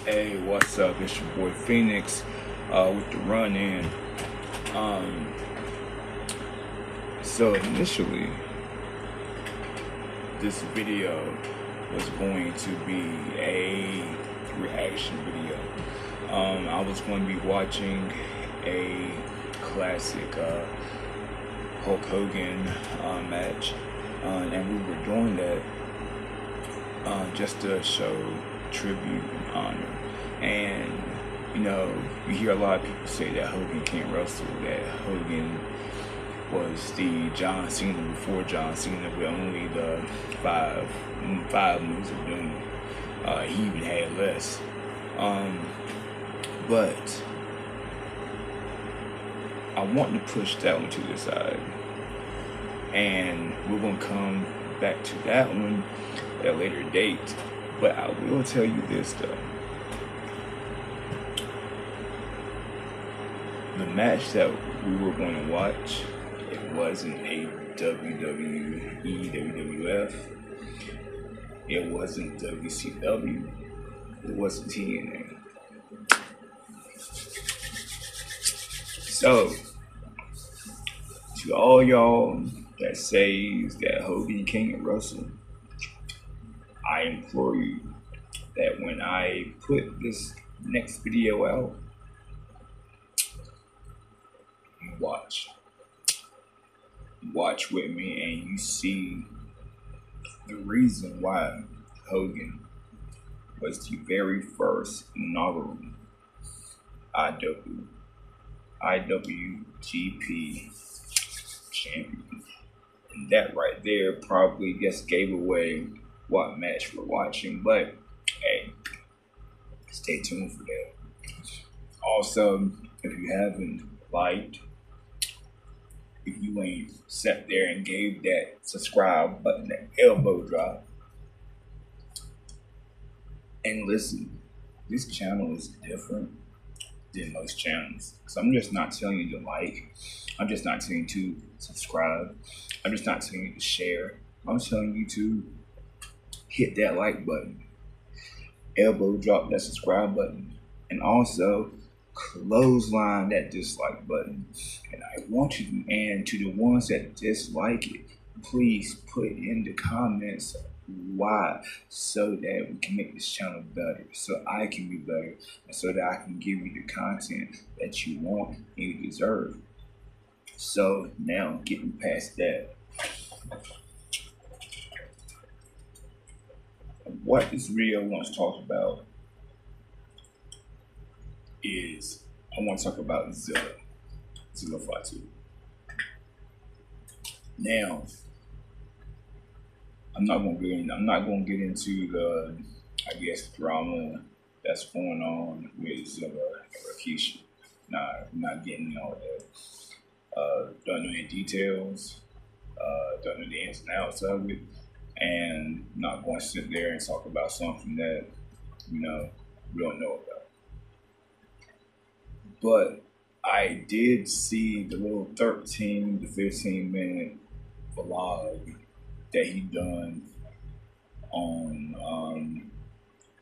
Hey, what's up? It's your boy Phoenix with the run in. Um, so initially, this video was going to be a reaction video. I was going to be watching a classic Hulk Hogan match, and we were doing that just to show tribute and honor. And you hear a lot of people say that Hogan can't wrestle, that Hogan was the John Cena before John Cena with only the five moves of doom. He even had less. But I want to push that one to the side. And we're going to come back to that one at a later date. But I will tell you this though. The match that we were going to watch, it wasn't a WWE, WWF. It wasn't WCW. It wasn't TNA. So, to all y'all that says that Hogan can't wrestle, I implore you that when I put this next video out, you watch with me and you see the reason why Hogan was the very first inaugural IWGP champion. And that right there probably just gave away what match we're watching, but hey, stay tuned for that. Also, if you haven't liked, if you ain't sat there and gave that subscribe button that elbow drop, and listen, this channel is different than most channels. So I'm just not telling you to like, I'm just not telling you to subscribe, I'm just not telling you to share. I'm telling you to hit that like button, elbow drop that subscribe button, and also clothesline that dislike button. And I want you, and to the ones that dislike it, please put in the comments why, so that we can make this channel better, so I can be better, and so that I can give you the content that you want and you deserve. So now, getting past that, what this video wants to talk about is, I want to talk about Zilla Fatu. Now, I'm not going to get into the, I guess, drama that's going on with Zilla and Rikishi. Not getting all that. Don't know any details. Don't know the ins and outs of it, and not going to sit there and talk about something that we don't know about. But I did see the little 13 to 15 minute vlog that he done on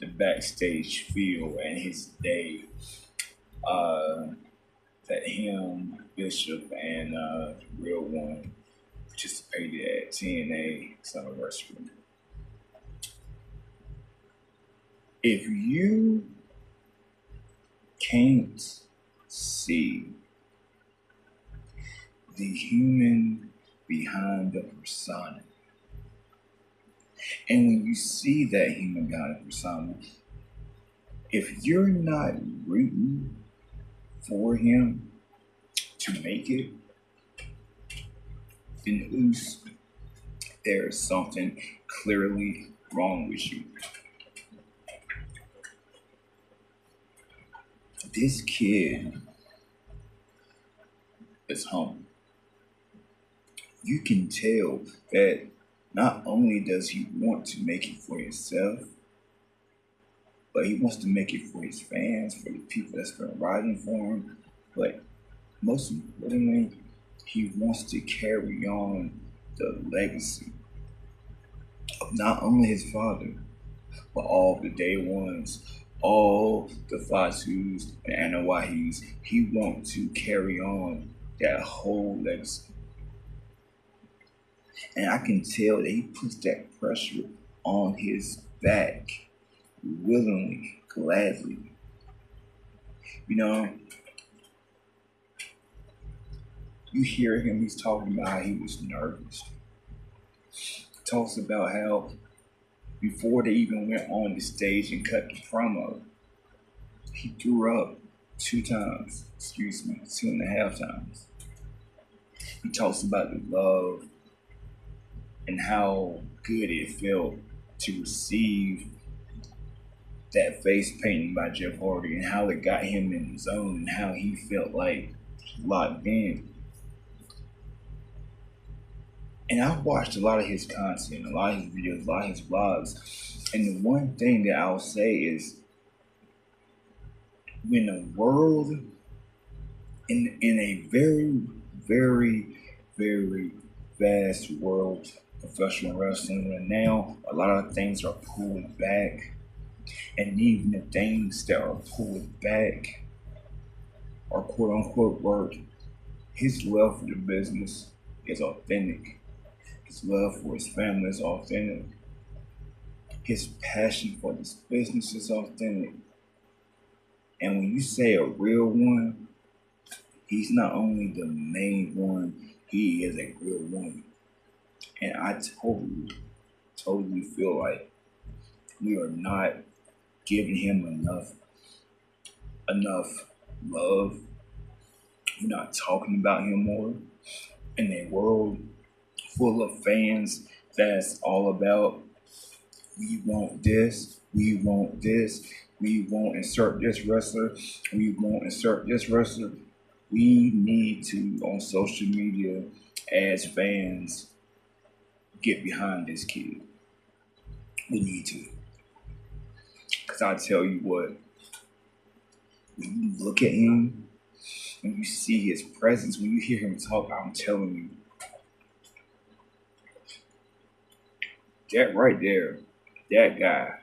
the backstage feel and his day that him, Bishop, and Real One participated at TNA Summerversary. If you can't see the human behind the persona, and when you see that human behind the persona, if you're not rooting for him to make it, then at least there is something clearly wrong with you. This kid is humble. You can tell that not only does he want to make it for himself, but he wants to make it for his fans, for the people that's been riding for him. But most importantly, he wants to carry on the legacy of not only his father, but all the day ones all the Fatus and Anawahis. He wants to carry on that whole legacy. And I can tell that he puts that pressure on his back willingly, gladly. You know, you hear him, he's talking about how he was nervous. He talks about how before they even went on the stage and cut the promo, he threw up 2 times, 2.5 times. He talks about the love and how good it felt to receive that face painting by Jeff Hardy and how it got him in the zone and how he felt like locked in. And I've watched a lot of his content, a lot of his videos, a lot of his vlogs. And the one thing that I'll say is when the world in a very, very, very vast world of professional wrestling, and now a lot of things are pulled back, and even the things that are pulled back are quote unquote work. His love for the business is authentic. His love for his family is authentic. His passion for this business is authentic. And when you say a real one, he's not only the main one, he is a real one. And I totally feel like we are not giving him enough love. We're not talking about him more. In a world full of fans that's all about we want this, we want this, we won't insert this wrestler, we won't insert this wrestler. We need to, on social media, as fans, get behind this kid. We need to. Because I tell you what, when you look at him, when you see his presence, when you hear him talk, I'm telling you, that right there, that guy,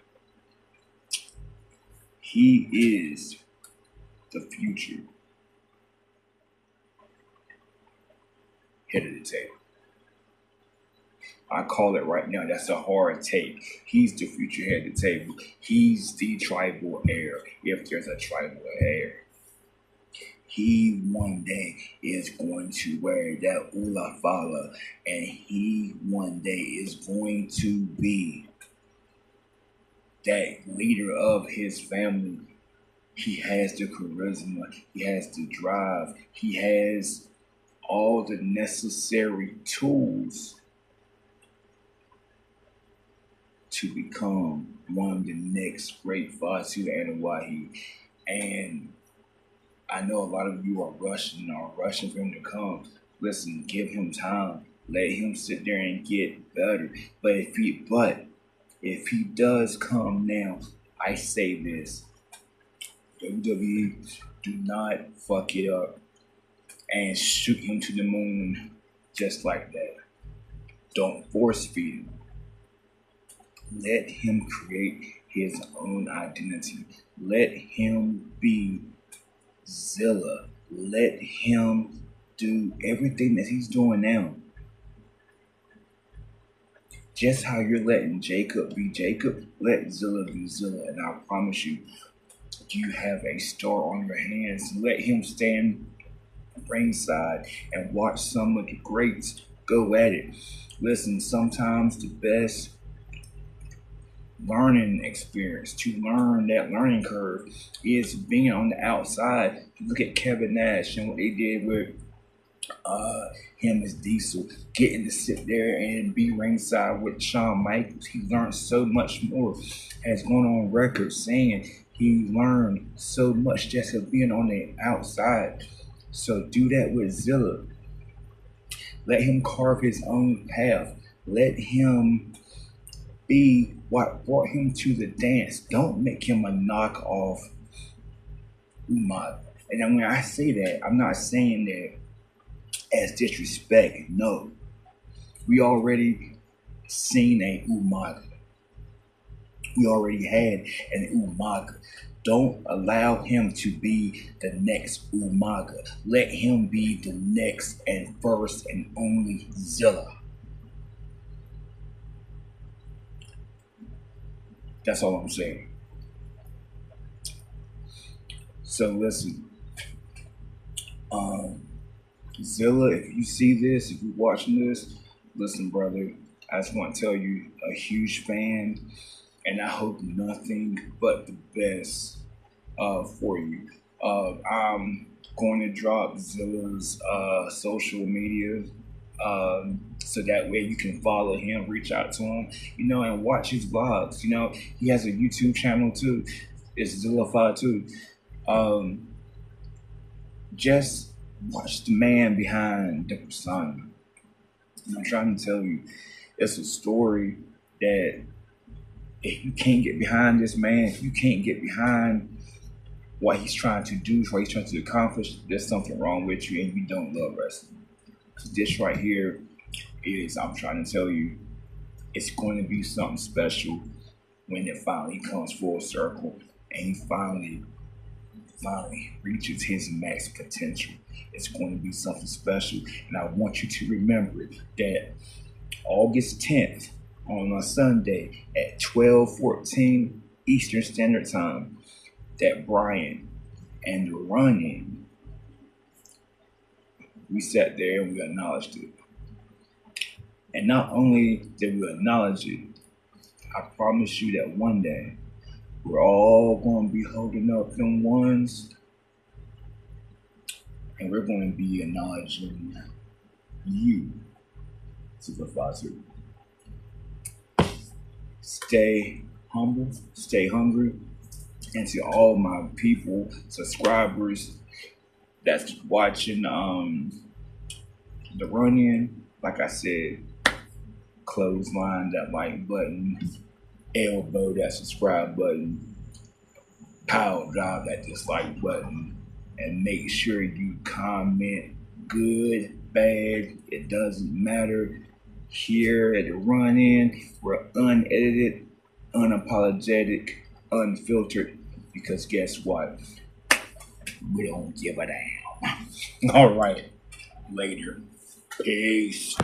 he is the future head of the table. I call it right now, that's a hard take. He's the future head of the table. He's the tribal heir, if there's a tribal heir. He one day is going to wear that Ula Fala, and he one day is going to be that leader of his family. He has the charisma, he has the drive, he has all the necessary tools to become one of the next great Fatu Anoa'i. And I know a lot of you are rushing for him to come. Listen, give him time. Let him sit there and get better. But if he does come now, I say this. WWE, do not fuck it up and shoot him to the moon just like that. Don't force feed him. Let him create his own identity. Let him be Zilla. Let him do everything that he's doing now. Just how you're letting Jacob be Jacob, let Zilla be Zilla. And I promise you, you have a star on your hands. Let him stand ringside and watch some of the greats go at it. Listen, sometimes the best learning experience, to learn that learning curve, is being on the outside. Look at Kevin Nash and what they did with him as Diesel, getting to sit there and be ringside with Shawn Michaels. He learned so much more. Has gone on record saying he learned so much just of being on the outside. So do that with Zilla. Let him carve his own path. Let him be what brought him to the dance. Don't make him a knockoff Umaga. And then when I say that, I'm not saying that as disrespect. No. We already seen a Umaga. We already had an Umaga. Don't allow him to be the next Umaga. Let him be the next and first and only Zilla. That's all I'm saying. So listen, um, Zilla, if you see this, if you're watching this, listen, brother. I just want to tell you, a huge fan, and I hope nothing but the best for you. I'm going to drop Zilla's social media so that way you can follow him, reach out to him, and watch his vlogs. He has a YouTube channel too. It's Zillify too. Um, just watch the man behind the persona. And I'm trying to tell you, it's a story that if you can't get behind this man, if you can't get behind what he's trying to do, what he's trying to accomplish, there's something wrong with you and you don't love wrestling. This right here is, I'm trying to tell you, it's going to be something special when it finally comes full circle and he finally reaches his max potential. It's going to be something special. And I want you to remember that August 10th on a Sunday at 12:14 Eastern Standard Time, that Brian and the Run-In, we sat there and we acknowledged it. And not only did we acknowledge it, I promise you that one day we're all going to be holding up them ones and we're going to be acknowledging you, Supervisor. Stay humble, stay hungry, and to all my people, subscribers that's watching the Run-In, like I said, clothesline that like button, elbow that subscribe button, power drive that dislike button, and make sure you comment good, bad, it doesn't matter. Here at the Run-In, we're unedited, unapologetic, unfiltered, because guess what? We don't give a damn. All right, later. Peace.